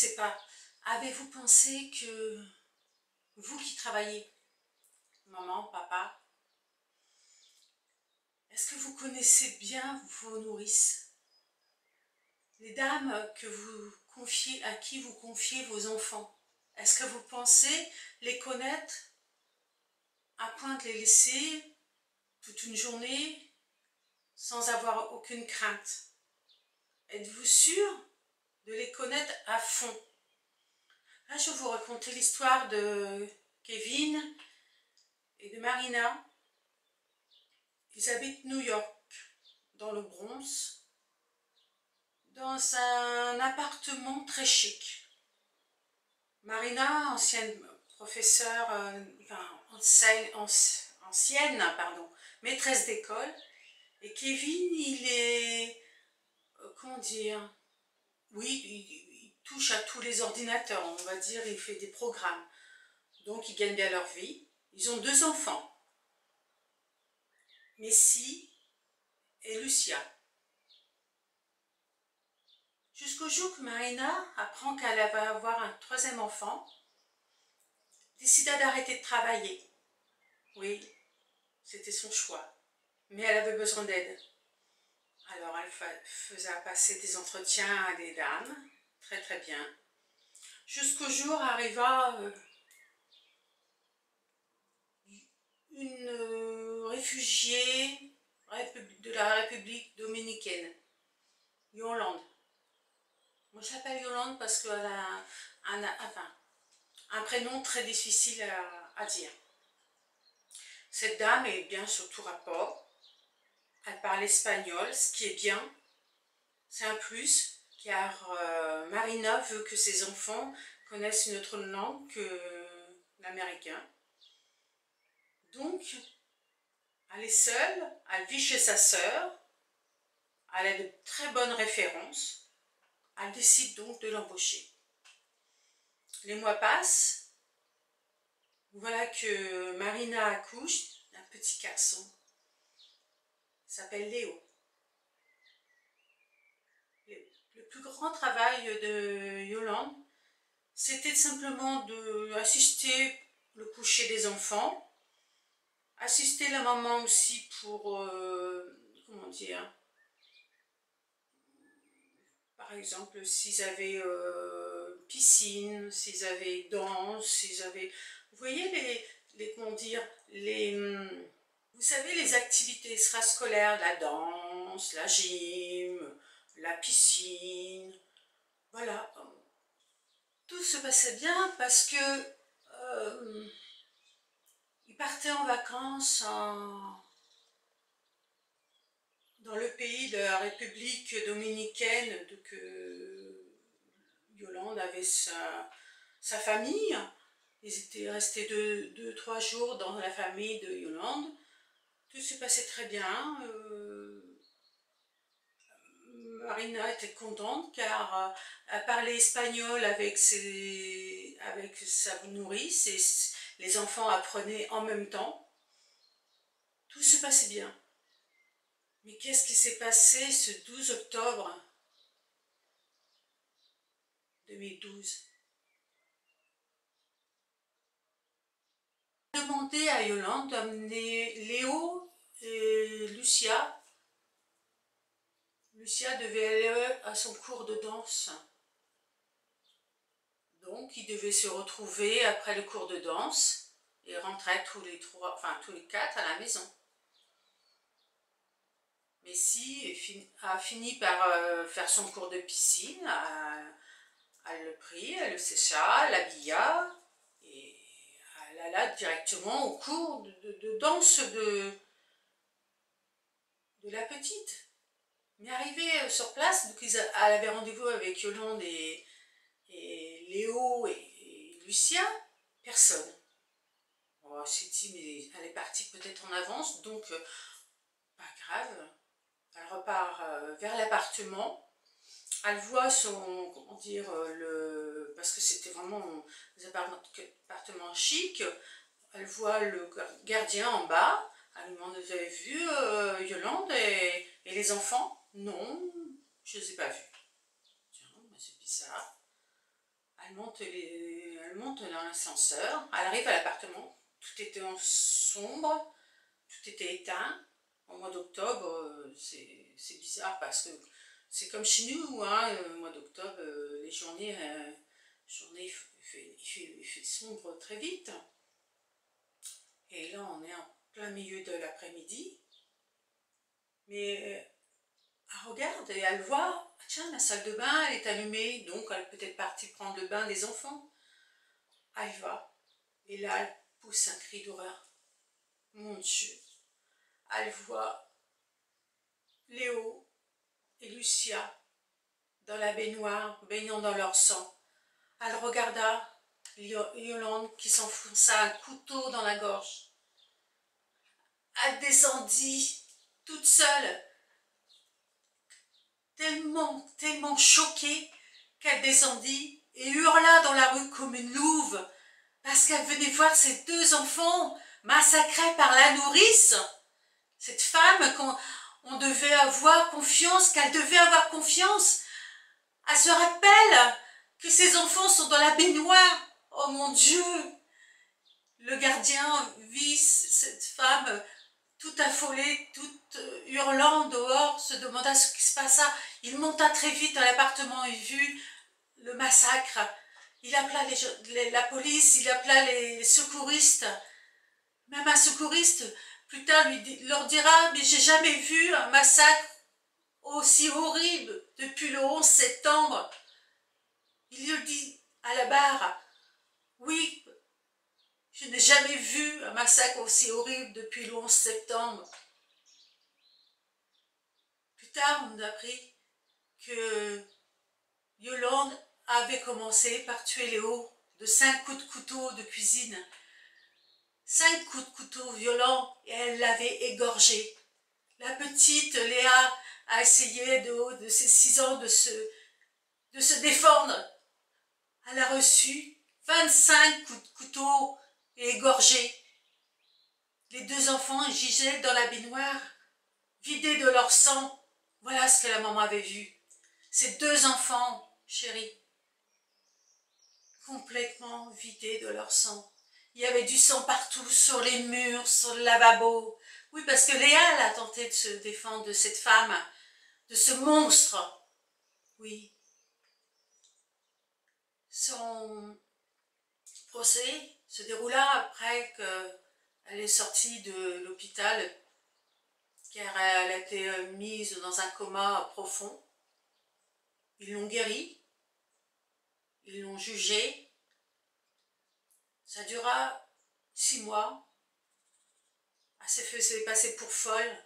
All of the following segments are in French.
sais pas, avez-vous pensé que vous qui travaillez, maman, papa, est-ce que vous connaissez bien vos nourrices? Les dames que vous confiez, à qui vous confiez vos enfants, est-ce que vous pensez les connaître à point de les laisser toute une journée sans avoir aucune crainte? Êtes-vous sûr de les connaître à fond? Là, je vais vous raconter l'histoire de Kevin et de Marina. Ils habitent New York, dans le Bronx, dans un appartement très chic. Marina, ancienne professeure, ancienne, maîtresse d'école, et Kevin, il est, comment dire, oui, il touche à tous les ordinateurs, on va dire, il fait des programmes. Donc, ils gagnent bien leur vie. Ils ont 2 enfants, Messi et Lucia. Jusqu'au jour que Marina apprend qu'elle va avoir un 3e enfant, décida d'arrêter de travailler. Oui, c'était son choix, mais elle avait besoin d'aide. Alors elle faisait passer des entretiens à des dames, très très bien. Jusqu'au jour arriva une réfugiée de la République dominicaine, Yolande. Moi je l'appelle Yolande parce qu'elle a un prénom très difficile à dire. Cette dame est bien sur tout rapport. Elle parle espagnol, ce qui est bien. C'est un plus, car Marina veut que ses enfants connaissent une autre langue que l'américain. Donc, elle est seule, elle vit chez sa sœur, elle a de très bonnes références. Elle décide donc de l'embaucher. Les mois passent. Voilà que Marina accouche d'un petit garçon. Il s'appelle Léo. Le plus grand travail de Yolande, c'était simplement d'assister le coucher des enfants, assister la maman aussi pour, comment dire, par exemple, s'ils avaient piscine, s'ils avaient danse, s'ils avaient... Vous voyez comment dire, vous savez, les activités extrascolaires, la danse, la gym, la piscine, voilà. Tout se passait bien parce que ils partaient en vacances dans le pays de la République dominicaine, donc Yolande avait sa famille. Ils étaient restés 2-3 jours dans la famille de Yolande. Tout se passait très bien. Marina était contente car elle parlait espagnol avec sa nourrice et les enfants apprenaient en même temps. Tout se passait bien. Mais qu'est-ce qui s'est passé ce 12 octobre 2012? J'ai demandé à Yolande d'amener Léo et Lucia. Lucia devait aller à son cours de danse. Donc, ils devaient se retrouver après le cours de danse et rentrer tous les 4 à la maison. Messi a fini par faire son cours de piscine. Elle le prit, elle le sécha, elle l'habilla et elle alla directement au cours de danse de la petite. Mais arrivée sur place, donc elle avait rendez-vous avec Yolande et Léo et Lucia, personne. On s'est dit, mais elle est partie peut-être en avance, donc pas grave. Elle repart vers l'appartement. Elle voit son, comment dire, parce que c'était vraiment des appartements chics. Elle voit le gardien en bas. Elle lui demande, vous avez vu Yolande et les enfants? Non, je ne les ai pas vus. Tiens, c'est bizarre. elle monte dans l'ascenseur, elle arrive à l'appartement, tout était en sombre, tout était éteint. Au mois d'octobre, c'est bizarre parce que c'est comme chez nous, hein, au mois d'octobre, les journées, il fait sombre très vite. Et là, on est en plein milieu de l'après-midi. Mais elle regarde et elle voit, tiens, la salle de bain, elle est allumée, donc elle est peut-être partie prendre le bain des enfants. Elle va. Et là, elle pousse un cri d'horreur. Mon Dieu. Elle voit Léo et Lucia dans la baignoire, baignant dans leur sang. Elle regarda Yolande qui s'enfonça un couteau dans la gorge. Elle descendit toute seule, tellement choquée qu'elle descendit et hurla dans la rue comme une louve parce qu'elle venait voir ses deux enfants massacrés par la nourrice. Cette femme qu'on devait avoir confiance, qu'elle devait avoir confiance. Elle se rappelle que ses enfants sont dans la baignoire. Oh mon Dieu! Le gardien vit cette femme toute affolée, toute hurlant dehors, se demanda ce qui se passa. Il monta très vite à l'appartement et vit le massacre. Il appela la police, il appela les secouristes. Même un secouriste, plus tard, leur dira « Mais j'ai jamais vu un massacre aussi horrible depuis le 11 septembre. » Il lui dit à la barre « Oui, je n'ai jamais vu un massacre aussi horrible depuis le 11 septembre. » Plus tard, on a appris que Yolande avait commencé par tuer Léo de 5 coups de couteau de cuisine. 5 coups de couteau violents et elle l'avait égorgé. La petite Léa a essayé de haut de ses 6 ans de se défendre. Elle a reçu 25 coups de couteau et égorgé. Les deux enfants gisaient dans la baignoire, vidés de leur sang. Voilà ce que la maman avait vu. Ces deux enfants, chérie, complètement vidés de leur sang. Il y avait du sang partout, sur les murs, sur le lavabo. Oui, parce que Léa, elle a tenté de se défendre de cette femme, de ce monstre. Oui. Son procès se déroula après qu'elle est sortie de l'hôpital, car elle a été mise dans un coma profond. Ils l'ont guérie, ils l'ont jugée. Ça dura 6 mois. Elle s'est fait passer pour folle.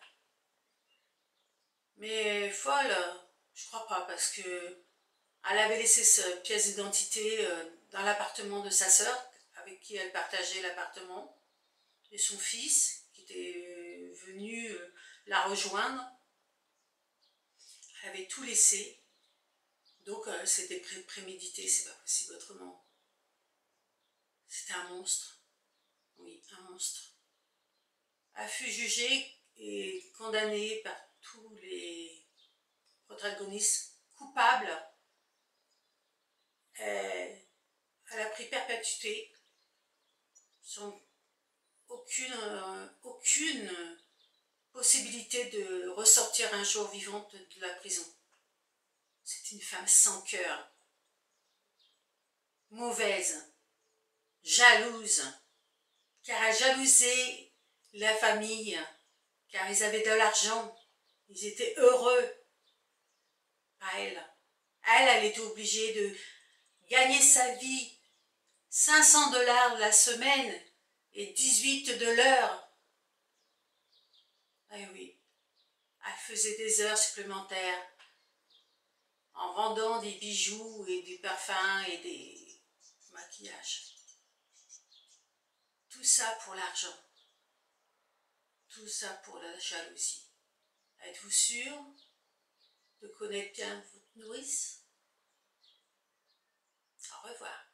Mais folle, je crois pas, parce que elle avait laissé sa pièce d'identité dans l'appartement de sa sœur, avec qui elle partageait l'appartement, et son fils, qui était venu la rejoindre. Elle avait tout laissé, donc c'était prémédité, c'est pas possible autrement. C'était un monstre, oui, un monstre. Elle fut jugée et condamnée par tous les protagonistes coupables. Elle a pris perpétuité sans aucune possibilité de ressortir un jour vivante de la prison. C'est une femme sans cœur, mauvaise, jalouse, car elle jalousait la famille, car ils avaient de l'argent, ils étaient heureux. Pas elle. Elle était obligée de gagner sa vie, 500 $ la semaine et 18 de l'heure. Eh oui, elle faisait des heures supplémentaires en vendant des bijoux et des parfums et des maquillages. Tout ça pour l'argent. Tout ça pour la jalousie. Êtes-vous sûr de connaître bien votre nourrice? Au revoir.